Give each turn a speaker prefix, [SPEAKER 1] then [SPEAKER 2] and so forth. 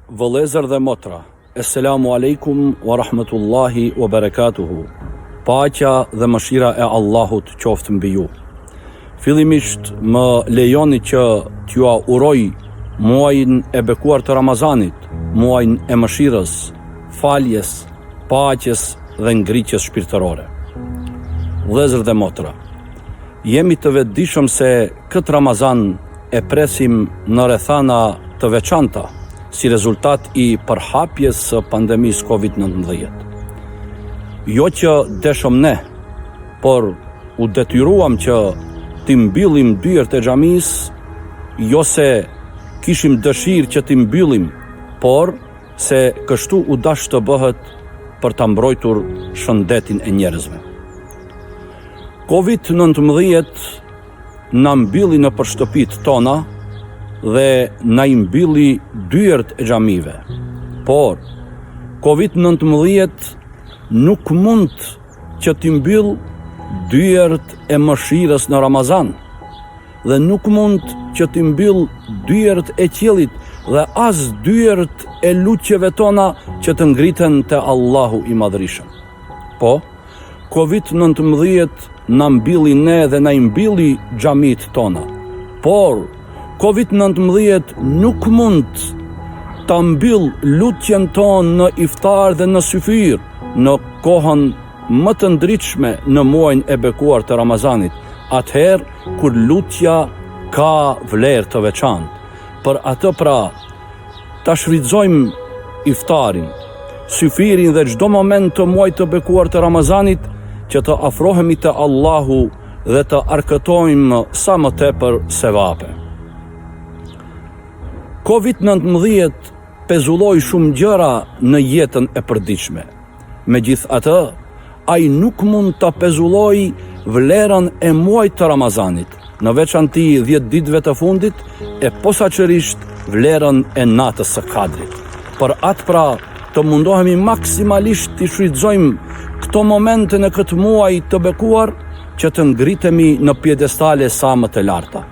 [SPEAKER 1] Vëllezër dhe motra, Esselamu alaikum wa rahmetullahi wa barakatuhu. Paqja dhe mëshira e Allahut qoftë mbi ju. Fillimisht më lejoni që t'ju uroj muajin e bekuar të Ramazanit, muajin e mëshirës, faljes, paqes dhe ngritjes shpirtërore. Vëllezër dhe motra, jemi të vetëdijshëm se këtë Ramazan e presim në rrethana të veçanta si rezultat i përhapjes së pandemisë Covid-19. Jo që deshëm ne, por u detyruam që t'i mbyllim dyert e xhamisë, jo se kishim dëshirë që t'i mbyllim, por se kështu u dash të bëhet për ta mbrojtur shëndetin e njerëzve. Covid-19 na mbylli në shtëpitë tona dhe na i mbylli dyert e xhamive. Por Covid-19 nuk mund që t'i mbyll dyert e mëshirës në Ramazan, dhe nuk mund që t'i mbyll dyert e qiellit dhe as dyert e lutjeve tona që të ngriten te Allahu i Madhërisëm. Po, Covid-19 na mbylli ne dhe na i mbylli xhamit tona. Por Covid-19 nuk mund ta mbyll lutjen tonë në iftar dhe në syfyr në kohën më të ndritshme në muajin e bekuar të Ramazanit, atëherë kur lutja ka vlerë të veçantë. Për atë pra, ta shfrytëzojmë iftarin, syfirin dhe çdo moment të muajit të bekuar të Ramazanit që të afrohemi te Allahu dhe të arkëtojmë sa më tepër sevape. Covid-19 pezulloi shumë gjëra në jetën e përditshme. Megjithatë, ai nuk mund ta pezullojë vlerën e muajit të Ramazanit, në veçanti 10 ditëve të fundit e posaçërisht vlerën e natës së Kadrit. Për atë pra, të mundohemi maksimalisht të shfrytëzojmë këto momente në këtë muaj të bekuar që të ngritemi në piedestale sa më të larta.